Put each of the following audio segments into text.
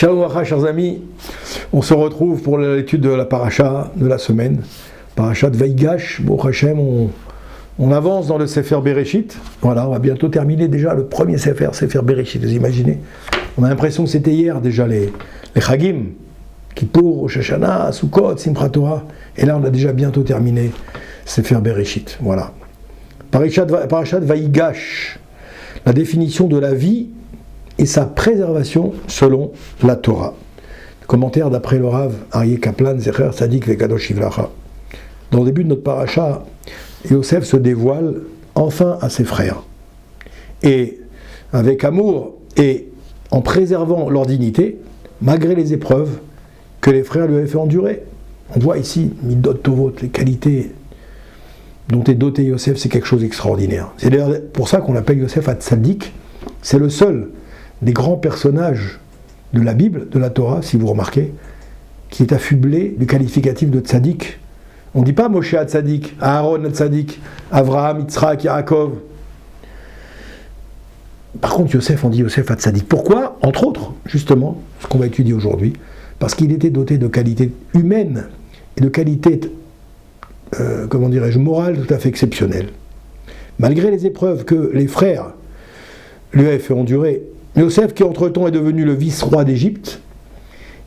Shalom Aleichem, chers amis, on se retrouve pour l'étude de la paracha de la semaine, paracha de Vaïgash. Baruch Hashem, on avance dans le Sefer Bereshit. Voilà, on va bientôt terminer déjà le premier Sefer Bereshit, vous imaginez. On a l'impression que c'était hier déjà les Chagim, Kippour, Rosh Hashanah, Sukkot, Simchat Torah, et là on a déjà bientôt terminé Sefer Bereshit. Voilà. Parashat de Vaïgash, la définition de la vie et sa préservation selon la Torah. Commentaire d'après le Rav Aryeh Kaplan, Zecher Tzadik Vekadosh Yivracha. Dans le début de notre paracha, Yosef se dévoile enfin à ses frères. Et avec amour et en préservant leur dignité, malgré les épreuves que les frères lui avaient fait endurer. On voit ici, Midot Tovot, les qualités dont est doté Yosef, c'est quelque chose d'extraordinaire. C'est d'ailleurs pour ça qu'on l'appelle Yosef Hatzadik. C'est le seul des grands personnages de la Bible, de la Torah, si vous remarquez, qui est affublé du qualificatif de Tzadik. On ne dit pas Moshe Hatzadik, Aaron Hatzadik, Avraham, Yitzhak, Yaakov. Par contre, Yosef, on dit Yosef Hatzadik. Pourquoi ? Entre autres, justement, ce qu'on va étudier aujourd'hui, parce qu'il était doté de qualités humaines et de qualités, morales tout à fait exceptionnelles. Malgré les épreuves que les frères lui avaient fait endurer, Yosef, qui entre-temps est devenu le vice-roi d'Égypte,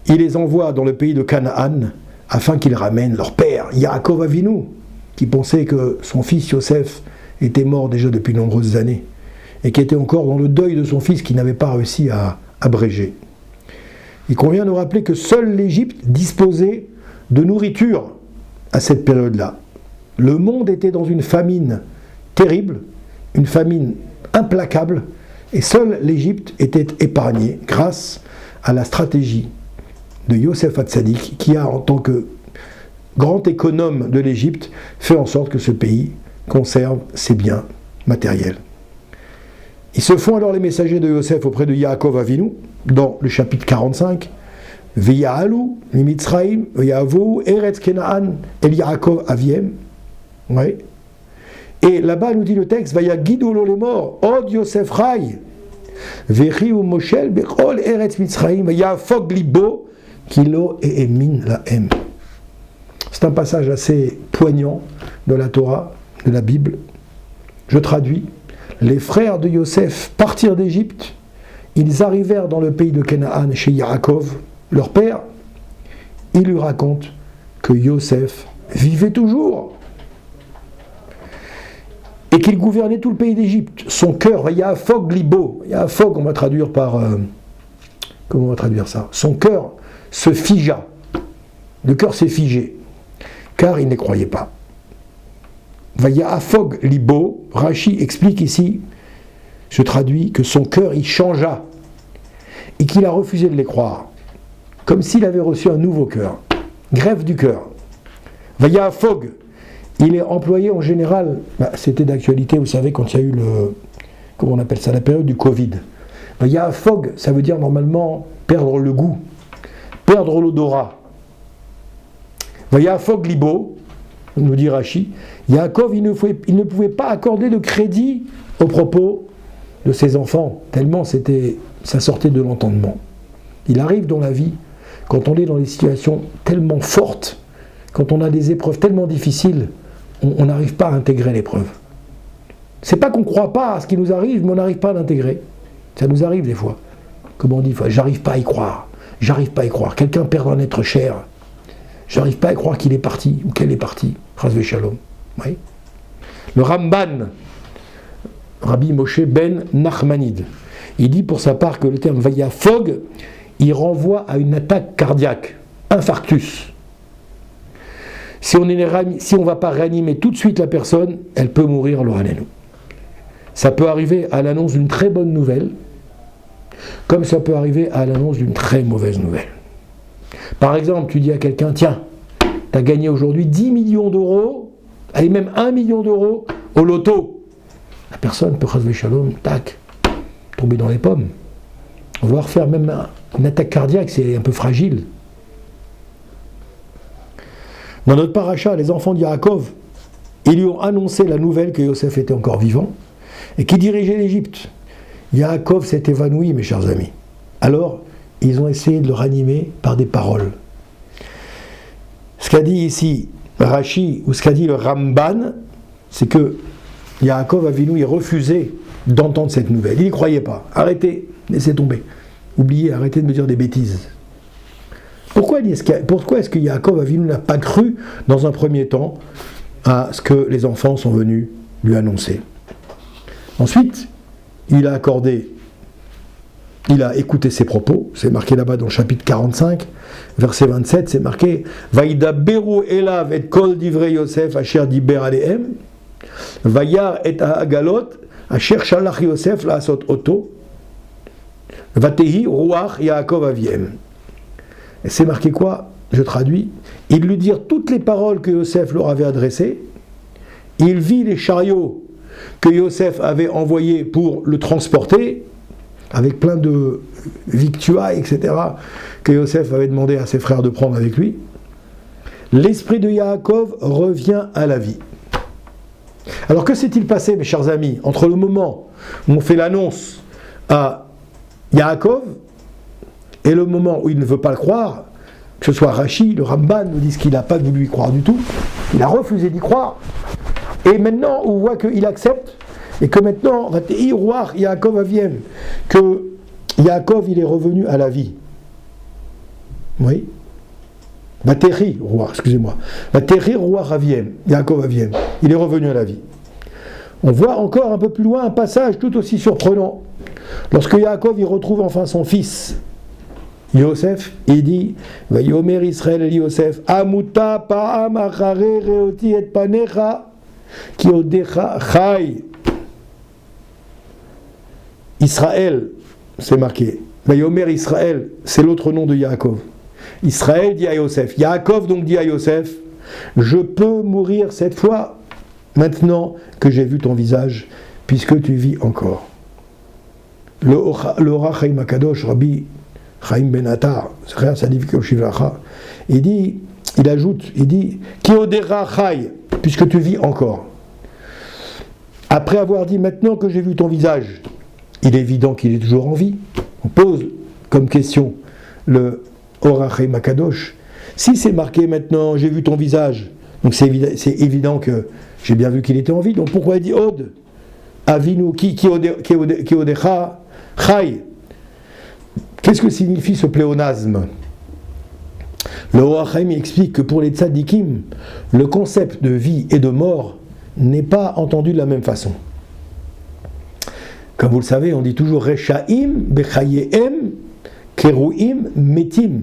il les envoie dans le pays de Canaan afin qu'ils ramènent leur père, Yaakov Avinu, qui pensait que son fils Yosef était mort déjà depuis de nombreuses années et qui était encore dans le deuil de son fils qu'il n'avait pas réussi à abréger. Il convient de rappeler que seule l'Égypte disposait de nourriture à cette période-là. Le monde était dans une famine terrible, une famine implacable, et seule l'Égypte était épargnée grâce à la stratégie de Yosef Hatzadik, qui a, en tant que grand économe de l'Égypte, fait en sorte que ce pays conserve ses biens matériels. Ils se font alors les messagers de Yosef auprès de Yaakov Avinu, dans le chapitre 45, V'ya'alu mimitzraim v'ya'avu eretz Kenaan el Yaakov Aviem. Oui. Et là-bas, nous dit le texte, Vayagidu lo lemor, od Yosef Rai, Vechiu Moshel bechol eretz Mitzraim, Vayafog libo, kilo et emin lahem. C'est un passage assez poignant de la Torah, de la Bible. Je traduis. Les frères de Yosef partirent d'Égypte, ils arrivèrent dans le pays de Canaan chez Yaakov, leur père. Il lui raconte que Yosef vivait toujours et qu'il gouvernait tout le pays d'Égypte. Son cœur, Ya'afog libo, Ya'afog, on va traduire par... comment on va traduire ça ? Son cœur se figea. Le cœur s'est figé, car il ne croyait pas. Ya'afog libo, Rashi explique ici, je traduis, que son cœur il changea et qu'il a refusé de les croire, comme s'il avait reçu un nouveau cœur. Greffe du cœur. Ya'afog, il est employé en général, c'était d'actualité, vous savez, quand il y a eu comment on appelle ça, la période du Covid. Ya'afog, ça veut dire normalement perdre le goût, perdre l'odorat. Ya'afog libo, nous dit Rashi, Yaakov, il ne pouvait pas accorder de crédit au propos de ses enfants, tellement ça sortait de l'entendement. Il arrive dans la vie, quand on est dans des situations tellement fortes, quand on a des épreuves tellement difficiles, on n'arrive pas à intégrer l'épreuve. C'est pas qu'on ne croit pas à ce qui nous arrive, mais on n'arrive pas à l'intégrer. Ça nous arrive des fois. Comme on dit, j'arrive pas à y croire. J'arrive pas à y croire. Quelqu'un perd un être cher. J'arrive pas à croire qu'il est parti ou qu'elle est partie. Chas v'shalom. Oui. Le Ramban, Rabbi Moshe ben Nachmanide, il dit pour sa part que le terme Vayafog, il renvoie à une attaque cardiaque, infarctus. Si on ne va pas réanimer tout de suite la personne, elle peut mourir, lo halelu. Ça peut arriver à l'annonce d'une très bonne nouvelle, comme ça peut arriver à l'annonce d'une très mauvaise nouvelle. Par exemple, tu dis à quelqu'un, tiens, tu as gagné aujourd'hui 10 millions d'euros, allez, même 1 million d'euros au loto. La personne peut, chas v'shalom, tac, tomber dans les pommes. Voire faire même une attaque cardiaque, c'est un peu fragile. Dans notre paracha, les enfants de Yaakov, ils lui ont annoncé la nouvelle que Yosef était encore vivant et qui dirigeait l'Égypte. Yaakov s'est évanoui, mes chers amis. Alors, ils ont essayé de le ranimer par des paroles. Ce qu'a dit ici Rashi, ou ce qu'a dit le Ramban, c'est que Yaakov Avinu, il refusait d'entendre cette nouvelle. Il n'y croyait pas. Arrêtez, laissez tomber. Oubliez, arrêtez de me dire des bêtises. Pourquoi est-ce que Yaakov Avinu n'a pas cru, dans un premier temps, à ce que les enfants sont venus lui annoncer? Ensuite, il a écouté ses propos, c'est marqué là-bas dans le chapitre 45, verset 27, c'est marqué Vaïdaberu elav et kol divrei Yosef asher diber alehem, vayar et ha'agalot asher shalach Yosef la'asot oto, vatehi ruach Yaakov aviem. Et c'est marqué quoi? Je traduis. Ils lui dirent toutes les paroles que Yosef leur avait adressées. Il vit les chariots que Yosef avait envoyés pour le transporter, avec plein de victuailles, etc., que Yosef avait demandé à ses frères de prendre avec lui. L'esprit de Yaakov revient à la vie. Alors que s'est-il passé, mes chers amis, entre le moment où on fait l'annonce à Yaakov et le moment où il ne veut pas le croire, que ce soit Rashi, le Ramban nous disent qu'il n'a pas voulu y croire du tout, il a refusé d'y croire, et maintenant on voit qu'il accepte, et que maintenant, Yaakov aviem, que Yaakov il est revenu à la vie. Oui. Vateri roi, excusez-moi. Vateri roi aviem, Yaakov aviem, il est revenu à la vie. On voit encore un peu plus loin un passage tout aussi surprenant. Lorsque Yaakov il retrouve enfin son fils, Yosef, il dit Vayomer Israël el Yosef Amuta pa'am achare reoti et panecha ki odecha chai. Israël, c'est marqué. Vayomer Israël, c'est l'autre nom de Yaakov. Israël dit à Yosef. Yaakov donc dit à Yosef, je peux mourir cette fois, maintenant que j'ai vu ton visage, puisque tu vis encore. Le Ora Chaim Akadosh, Rabbi Chaim Ben Attar, il dit, il ajoute, il dit, Kiodera Chai, puisque tu vis encore. Après avoir dit maintenant que j'ai vu ton visage, il est évident qu'il est toujours en vie. On pose comme question le Orachei Makadosh. Si c'est marqué maintenant, j'ai vu ton visage, donc c'est évident que j'ai bien vu qu'il était en vie. Donc pourquoi il dit Od Avinu ki odecha Chai? Qu'est-ce que signifie ce pléonasme? Le Orachei explique que pour les tzadikim, le concept de vie et de mort n'est pas entendu de la même façon. Comme vous le savez, on dit toujours Rechaim, Bechayehem, Keruim, Metim.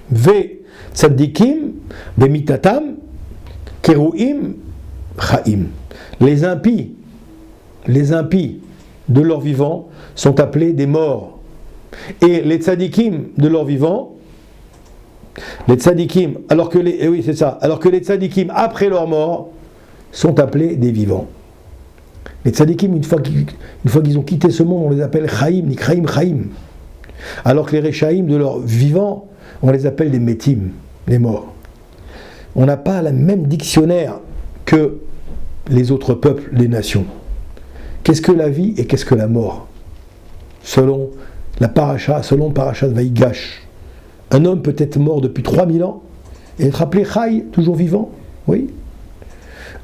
Ve Tzadikim, Bemitatam, Keruim, Chaim. Les impies de leur vivant sont appelés des morts. Et les tzadikim de leur vivant, les tzadikim, alors que les tzadikim après leur mort sont appelés des vivants. Les tzadikim, une fois qu'ils ont quitté ce monde, on les appelle Chaim, Nikraim, Chaim. Alors que les Rechaim de leur vivant, on les appelle des Metim, les morts. On n'a pas le même dictionnaire que les autres peuples, les nations. Qu'est-ce que la vie et qu'est-ce que la mort? Selon le parasha de Vaïgash, un homme peut être mort depuis 3000 ans et être appelé Chai, toujours vivant. Oui.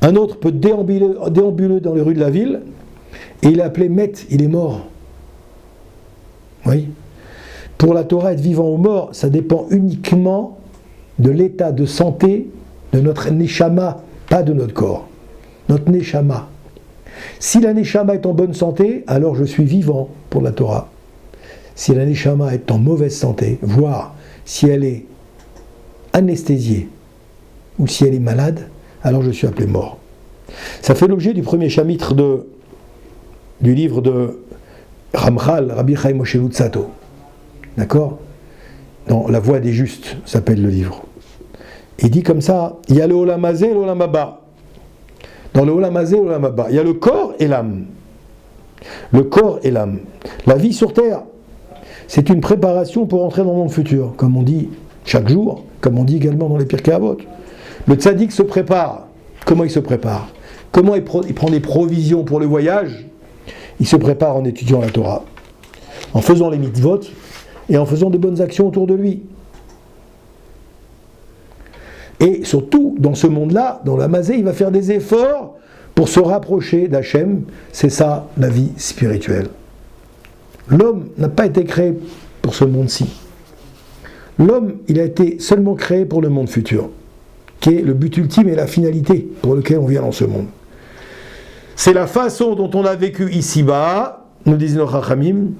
Un autre peut déambuler dans les rues de la ville et il est appelé Met, il est mort. Oui. Pour la Torah, être vivant ou mort, ça dépend uniquement de l'état de santé de notre neshama, pas de notre corps. Notre neshama. Si la neshama est en bonne santé, alors je suis vivant pour la Torah. Si la neshama est en mauvaise santé, voire si elle est anesthésiée ou si elle est malade, alors je suis appelé mort. Ça fait l'objet du premier chapitre du livre de Ramchal, Rabbi Chaim Moshe Luzzatto. D'accord? Dans La Voie des Justes s'appelle le livre. Il dit comme ça, il y a le Olam Hazé et le Olam Haba. Dans le Olam Hazé et le Olam Haba, il y a le corps et l'âme. Le corps et l'âme. La vie sur terre, c'est une préparation pour entrer dans le monde futur, comme on dit chaque jour, comme on dit également dans les Pirkei Avot. Le tzaddik se prépare. Comment il se prépare? Comment il prend des provisions pour le voyage? Il se prépare en étudiant la Torah, en faisant les mitzvot et en faisant de bonnes actions autour de lui. Et surtout, dans ce monde-là, dans la Mazé, il va faire des efforts pour se rapprocher d'Hachem. C'est ça, la vie spirituelle. L'homme n'a pas été créé pour ce monde-ci. L'homme, il a été seulement créé pour le monde futur, qui est le but ultime et la finalité pour lequel on vient dans ce monde. C'est la façon dont on a vécu ici-bas, nous disent nos Chachamim,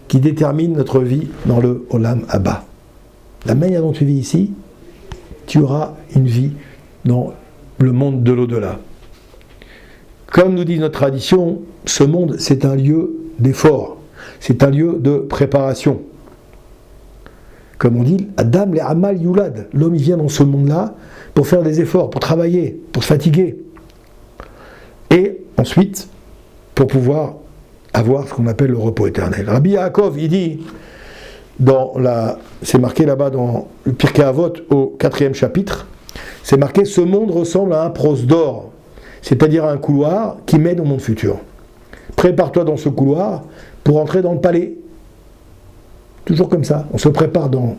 qui détermine notre vie dans le Olam Abba. La manière dont tu vis ici, tu auras une vie dans le monde de l'au-delà. Comme nous dit notre tradition, ce monde, c'est un lieu d'effort, c'est un lieu de préparation. Comme on dit, Adam le Amal Yulad, l'homme il vient dans ce monde-là pour faire des efforts, pour travailler, pour se fatiguer. Et ensuite, pour pouvoir avoir ce qu'on appelle le repos éternel. Rabbi Yaakov, il dit, c'est marqué là-bas dans le Pirkei Avot au 4e chapitre, c'est marqué « Ce monde ressemble à un prosdor », c'est-à-dire à un couloir qui mène au monde futur. Prépare-toi dans ce couloir pour entrer dans le palais. Toujours comme ça, on se prépare dans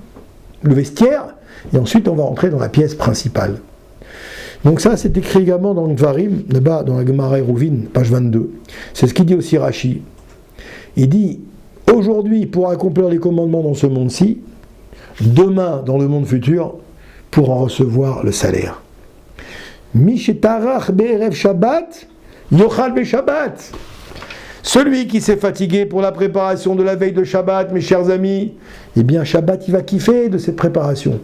le vestiaire et ensuite on va entrer dans la pièce principale. Donc ça, c'est écrit également dans le Dvarim, là-bas dans la Gemara Eruvin, page 22. C'est ce qu'il dit aussi Rashi. Il dit, aujourd'hui, pour accomplir les commandements dans ce monde-ci, demain, dans le monde futur, pour en recevoir le salaire. Mishetarach be'erev Shabbat, yochal be'Shabbat. Celui qui s'est fatigué pour la préparation de la veille de Shabbat, mes chers amis, eh bien Shabbat, il va kiffer de cette préparation.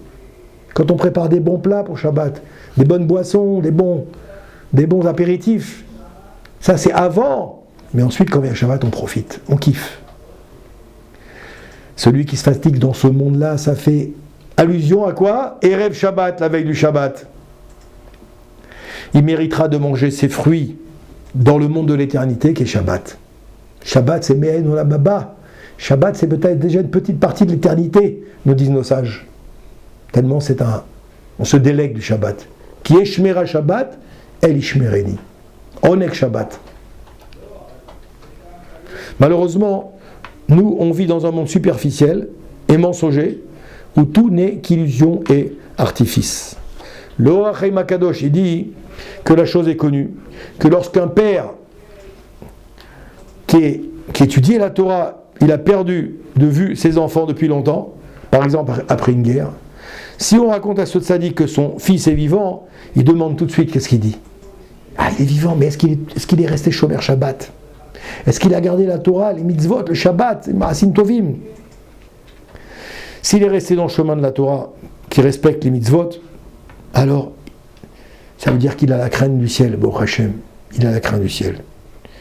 Quand on prépare des bons plats pour Shabbat, des bonnes boissons, des bons apéritifs, ça c'est avant, mais ensuite quand vient Shabbat, on profite, on kiffe. Celui qui se fatigue dans ce monde-là, ça fait allusion à quoi? Erev Shabbat, la veille du Shabbat. Il méritera de manger ses fruits dans le monde de l'éternité qui est Shabbat. Shabbat, c'est Me'en Olam Haba. Shabbat, c'est peut-être déjà une petite partie de l'éternité, nous disent nos sages. Tellement on se délègue du Shabbat. Qui est Shmera Shabbat, El Ishmereni. Onek Shabbat. Malheureusement, nous, on vit dans un monde superficiel et mensonger, où tout n'est qu'illusion et artifice. Le Or HaChaim HaKadosh, il dit que la chose est connue, que lorsqu'un père qui étudiait la Torah, il a perdu de vue ses enfants depuis longtemps, par exemple après une guerre, si on raconte à ce tzaddik que son fils est vivant, il demande tout de suite qu'est-ce qu'il dit. Ah, il est vivant, mais est-ce qu'il est resté Shomer Shabbat? Est-ce qu'il a gardé la Torah, les mitzvot, le Shabbat, les Ma'asim Tovim? S'il est resté dans le chemin de la Torah, qui respecte les mitzvot, alors ça veut dire qu'il a la crainte du ciel, Baruch Hashem. Il a la crainte du ciel.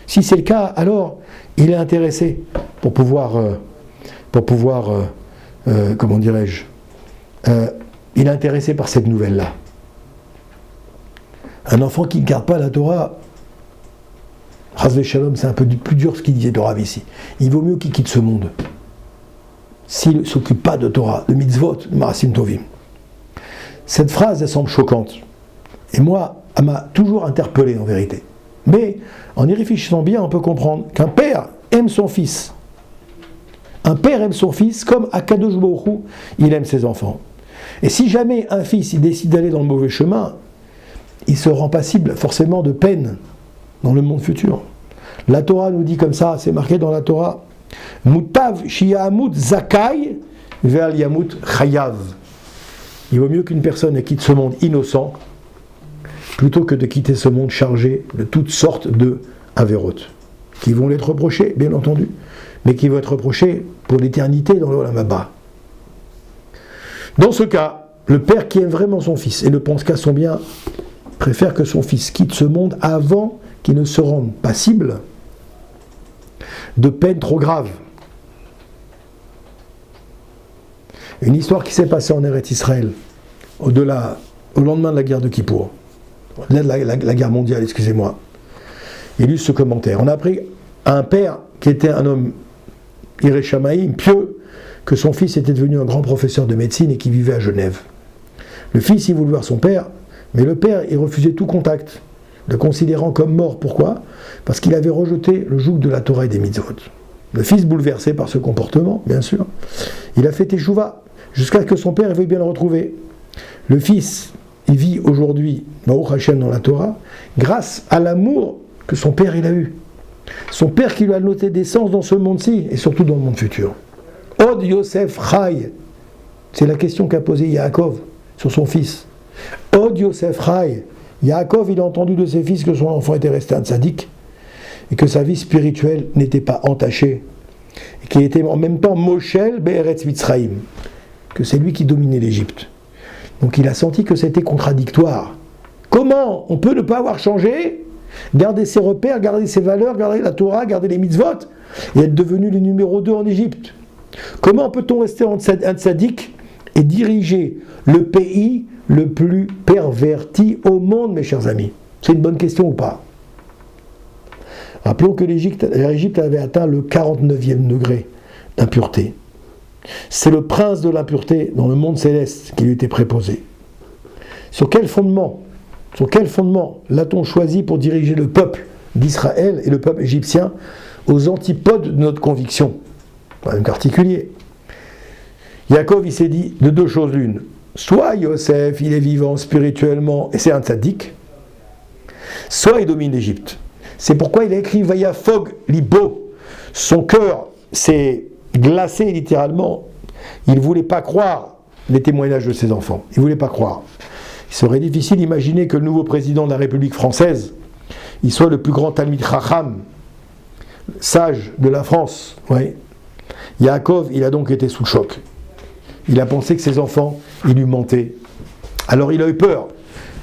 Si c'est le cas, alors il est intéressé pour pouvoir comment dirais-je, il est intéressé par cette nouvelle-là. Un enfant qui ne garde pas la Torah, Chas Shalom, c'est un peu plus dur ce qu'il disait de Rav ici. Il vaut mieux qu'il quitte ce monde. S'il ne s'occupe pas de Torah, de mitzvot, de Ma'asim Tovim. Cette phrase, elle semble choquante. Et moi, elle m'a toujours interpellé en vérité. Mais en y réfléchissant bien, on peut comprendre qu'un père aime son fils. Un père aime son fils comme Akadosh Baruch Hu, il aime ses enfants. Et si jamais un fils il décide d'aller dans le mauvais chemin, il se rend passible forcément de peine dans le monde futur. La Torah nous dit comme ça, c'est marqué dans la Torah, Mutav Shiyahamut Zakai Ve'al Yamut Chayav. Il vaut mieux qu'une personne quitte ce monde innocent plutôt que de quitter ce monde chargé de toutes sortes de avérotes, qui vont l'être reprochés, bien entendu, mais qui vont être reprochés pour l'éternité dans le Olam Haba. Dans ce cas, le père qui aime vraiment son fils et ne pense qu'à son bien, préfère que son fils quitte ce monde avant qu'il ne se rende passible de peines trop graves. Une histoire qui s'est passée en Eretz Israël, au lendemain de la guerre de Kippour, la guerre mondiale, excusez-moi. Il lit ce commentaire. On a appris à un père qui était un homme Iré Shamaïm, pieux, que son fils était devenu un grand professeur de médecine et qui vivait à Genève. Le fils, il voulait voir son père, mais le père, il refusait tout contact, le considérant comme mort. Pourquoi? Parce qu'il avait rejeté le joug de la Torah et des mitzvot. Le fils bouleversé par ce comportement, bien sûr. Il a fait teshuva jusqu'à ce que son père veuille bien le retrouver. Le fils, il vit aujourd'hui, Baruch Hashem dans la Torah, grâce à l'amour que son père il a eu. Son père qui lui a noté des sens dans ce monde-ci et surtout dans le monde futur. Od Yosef Chai, c'est la question qu'a posée Yaakov sur son fils. Od Yosef Chai, Yaakov il a entendu de ses fils que son enfant était resté un tzaddik et que sa vie spirituelle n'était pas entachée et qu'il était en même temps Moshel Be'eretz Mitzraïm, que c'est lui qui dominait l'Égypte. Donc il a senti que c'était contradictoire. Comment on peut ne pas avoir changé, garder ses repères, garder ses valeurs, garder la Torah, garder les mitzvot et être devenu le numéro 2 en Égypte? Comment peut-on rester un tzaddik et diriger le pays le plus perverti au monde, mes chers amis? C'est une bonne question ou pas? Rappelons que l'Égypte avait atteint le 49e degré d'impureté. C'est le prince de l'impureté dans le monde céleste qui lui était préposé. Sur quel fondement l'a-t-on choisi pour diriger le peuple d'Israël et le peuple égyptien aux antipodes de notre conviction? En particulier, Yaakov il s'est dit de deux choses l'une. Soit Yosef il est vivant spirituellement et c'est un tzaddik, soit il domine l'Égypte. C'est pourquoi il a écrit Vayafog Libo. Son cœur s'est glacé littéralement. Il ne voulait pas croire les témoignages de ses enfants. Il ne voulait pas croire. Il serait difficile d'imaginer que le nouveau président de la République française, il soit le plus grand Talmid Chacham, sage de la France. Oui. Yaakov, il a donc été sous le choc. Il a pensé que ses enfants, ils lui mentaient. Alors il a eu peur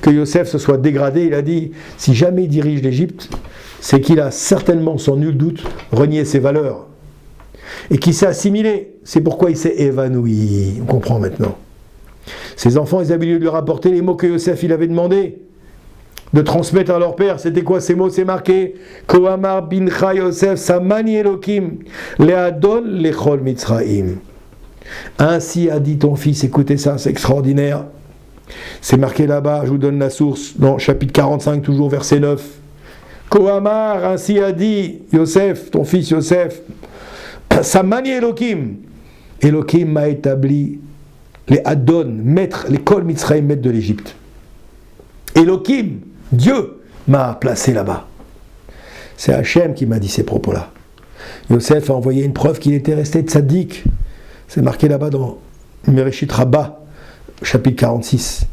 que Yosef se soit dégradé. Il a dit, si jamais il dirige l'Égypte, c'est qu'il a certainement, sans nul doute, renié ses valeurs. Et qu'il s'est assimilé. C'est pourquoi il s'est évanoui. On comprend maintenant. Ses enfants, ils avaient lieu de lui rapporter les mots que Yosef il avait demandé de transmettre à leur père. C'était quoi ces mots? C'est marqué Kohamar bincha Yosef samani Elokim leadon lechol Mitzraim. Ainsi a dit ton fils. Écoutez ça, c'est extraordinaire. C'est marqué là-bas, je vous donne la source, dans chapitre 45, toujours verset 9. Kohamar, ainsi a dit Yosef, ton fils Yosef, samani Elokim. Elokim m'a établi les Adon, maître, les Kol Mitzraim, maître de l'Égypte. Elokim, Dieu, m'a placé là-bas. C'est Hachem qui m'a dit ces propos-là. Yosef a envoyé une preuve qu'il était resté tzaddik. C'est marqué là-bas dans Mereshit Rabbah, chapitre 46.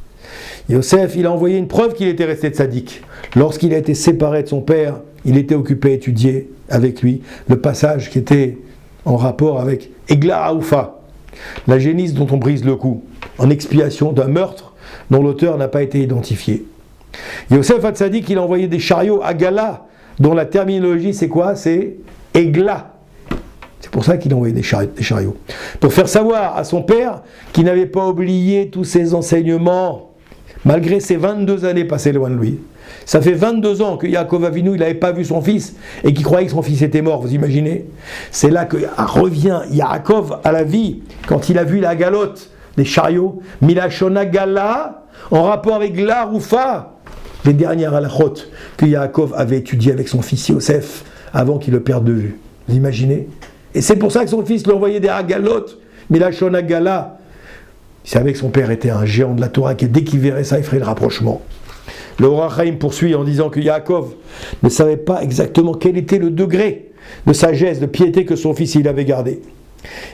Yosef, il a envoyé une preuve qu'il était resté tzaddik. Lorsqu'il a été séparé de son père, il était occupé à étudier avec lui le passage qui était en rapport avec Egla Aoufa, la génisse dont on brise le cou, en expiation d'un meurtre dont l'auteur n'a pas été identifié. Yosef Hatzadik, il a envoyé des chariots à Gala, dont la terminologie c'est quoi? C'est Egla. C'est pour ça qu'il a envoyé des chariots. Pour faire savoir à son père qu'il n'avait pas oublié tous ses enseignements, malgré ses 22 années passées loin de lui. Ça fait 22 ans que Yaakov Avinu, il n'avait pas vu son fils et qu'il croyait que son fils était mort, vous imaginez? C'est là que revient Yaakov à la vie, quand il a vu la galote des chariots, Milachona Gala, en rapport avec la Roufa, les dernières halachot que Yaakov avait étudiées avec son fils Yosef avant qu'il le perde de vue. Vous imaginez? Et c'est pour ça que son fils lui envoyait des hagalotes, Milachona Gala. Il savait que son père était un géant de la Torah, et dès qu'il verrait ça, il ferait le rapprochement. Le Or HaChaim poursuit en disant que Yaakov ne savait pas exactement quel était le degré de sagesse, de piété que son fils il avait gardé.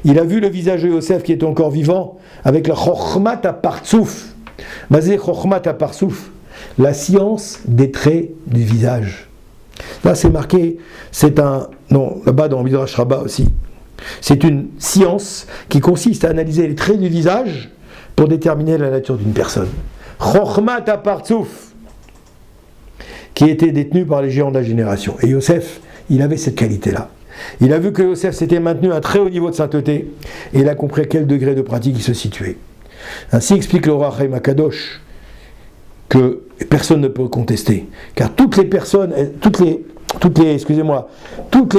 Il a vu le visage de Yosef qui était encore vivant avec la Chochmat HaPartsouf. Mazé Chochmat HaPartsouf, la science des traits du visage. Là c'est marqué, là-bas dans Midrash Rabbah aussi. C'est une science qui consiste à analyser les traits du visage pour déterminer la nature d'une personne. Chochmat HaPartsouf, qui était détenu par les géants de la génération. Et Yosef, il avait cette qualité-là. Il a vu que Yosef s'était maintenu à un très haut niveau de sainteté, et il a compris à quel degré de pratique il se situait. Ainsi explique le Or HaChaim HaKadosh, que personne ne peut contester, car toutes les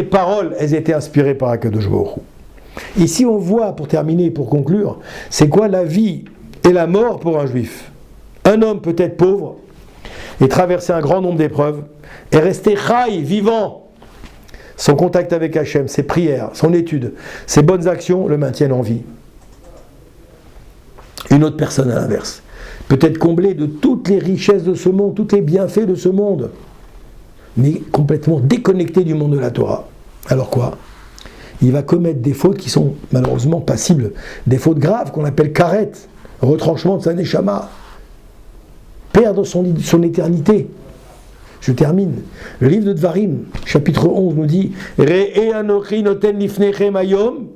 paroles, elles étaient inspirées par HaKadosh Baruch Hu. Ici on voit, pour terminer, pour conclure, c'est quoi la vie et la mort pour un juif. Un homme peut être pauvre, et traverser un grand nombre d'épreuves, et rester chai, vivant, son contact avec Hachem, ses prières, son étude, ses bonnes actions le maintiennent en vie. Une autre personne à l'inverse, peut-être comblée de toutes les richesses de ce monde, tous les bienfaits de ce monde, mais complètement déconnectée du monde de la Torah. Alors quoi ? Il va commettre des fautes qui sont malheureusement passibles, des fautes graves qu'on appelle karet, retranchement de sa neshama, perdre son éternité. Je termine. Le livre de Dvarim, chapitre 11, nous dit Re'e anochi noten lifnechem hayom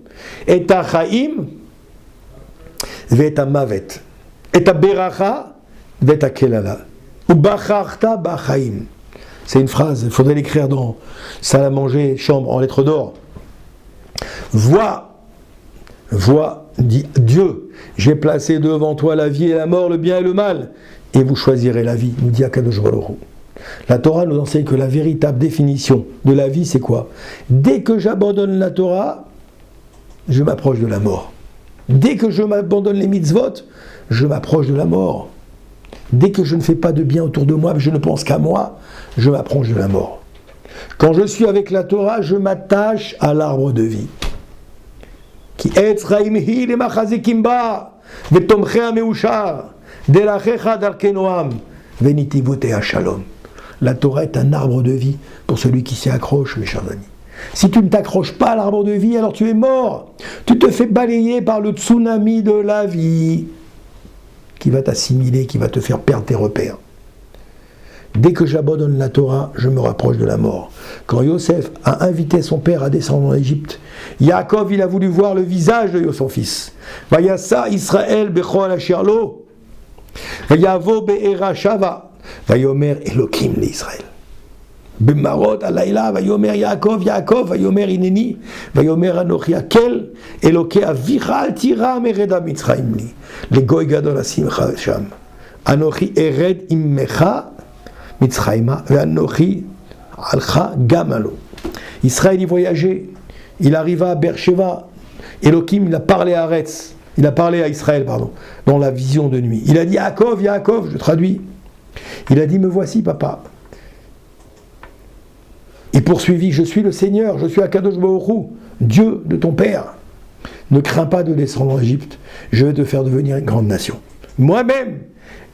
et hachaim ve'et hamavet et haberacha ve'et hakelala ubacharta b'chaim. C'est une phrase, il faudrait l'écrire dans salle à manger, chambre, en lettres d'or. Vois, dit Dieu, j'ai placé devant toi la vie et la mort, le bien et le mal, et vous choisirez la vie, nous dit Akadosh Baruch Hu. La Torah nous enseigne que la véritable définition de la vie, c'est quoi ? Dès que j'abandonne la Torah, je m'approche de la mort. Dès que je m'abandonne les mitzvot, je m'approche de la mort. Dès que je ne fais pas de bien autour de moi, je ne pense qu'à moi, je m'approche de la mort. Quand je suis avec la Torah, je m'attache à l'arbre de vie. Ki etz chaimhi lemachazikim ba, vetomchea meushar, delachecha darkei noam, venitivotei shalom. La Torah est un arbre de vie pour celui qui s'y accroche, mes chers amis. Si tu ne t'accroches pas à l'arbre de vie, alors tu es mort. Tu te fais balayer par le tsunami de la vie qui va t'assimiler, qui va te faire perdre tes repères. Dès que j'abandonne la Torah, je me rapproche de la mort. Quand Yosef a invité son père à descendre en Égypte, Yaakov, il a voulu voir le visage de son fils. Vayasa Israël bechol asher lo, vayavo be'era shava, vayomer Elokim l'Israël. B'marot alayla, vayomer Yaakov, Yaakov, vayomer Ineni, vayomer Anochi Akel, Elokei avicha al tira mereda Mitzrayim li, le goy gadol asimcha sham. Anochi ered immecha Mitzrayima, ve'anochi alcha gamalo. Israël y voyageait, il arriva à Beersheva. Elohim, il a parlé à Aretz, il a parlé à Israël, dans la vision de nuit. Il a dit Yaakov, Yaakov, je traduis. Il a dit me voici, papa. Il poursuivit, je suis le Seigneur, je suis Akadosh Baruch Hu, Dieu de ton père. Ne crains pas de descendre en Égypte, je vais te faire devenir une grande nation. Moi-même,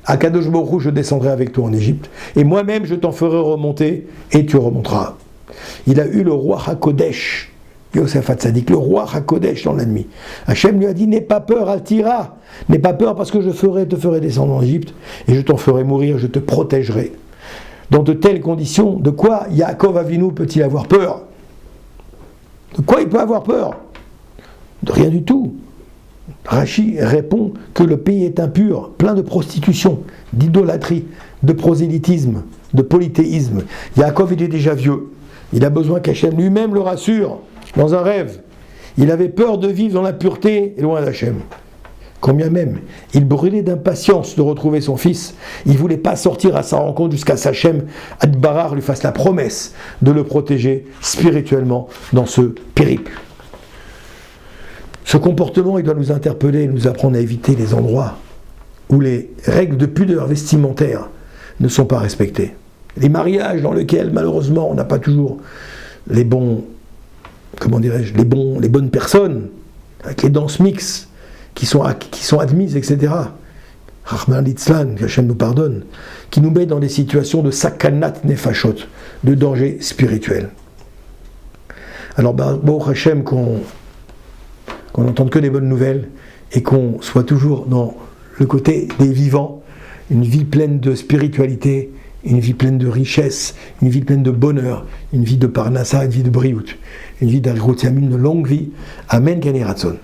Akadosh Baruch Hu, je descendrai avec toi en Égypte, et moi-même je t'en ferai remonter, et tu remonteras. Il a eu le roi HaKodesh, Yosef Hatzadik, le roi HaKodesh dans la nuit. Hachem lui a dit, n'aie pas peur, Altira, n'aie pas peur parce que je te ferai descendre en Égypte, et je t'en ferai mourir, je te protégerai. Dans de telles conditions, de quoi Yaakov Avinu peut-il avoir peur ? De quoi il peut avoir peur ? De rien du tout. Rachi répond que le pays est impur, plein de prostitution, d'idolâtrie, de prosélytisme, de polythéisme. Yaakov était déjà vieux. Il a besoin qu'Hachem lui-même le rassure dans un rêve. Il avait peur de vivre dans la pureté et loin d'Hachem. Combien même il brûlait d'impatience de retrouver son fils, il ne voulait pas sortir à sa rencontre jusqu'à ce qu'Hachem Adbarar lui fasse la promesse de le protéger spirituellement dans ce périple. Ce comportement, il doit nous interpeller, nous apprendre à éviter les endroits où les règles de pudeur vestimentaire ne sont pas respectées. Les mariages dans lesquels, malheureusement, on n'a pas toujours les bons, les bonnes personnes, avec les danses mixtes qui sont admises, etc. Rahman Litzlan, qu'Hachem nous pardonne, qui nous met dans des situations de sakanat nefashot, de danger spirituel. Alors, Baruch Hachem, qu'on n'entende que des bonnes nouvelles et qu'on soit toujours dans le côté des vivants, une vie pleine de spiritualité, une vie pleine de richesse, une vie pleine de bonheur, une vie de parnassa, une vie de briout, une vie d'argout, une longue vie. Amen, Kani Ratson.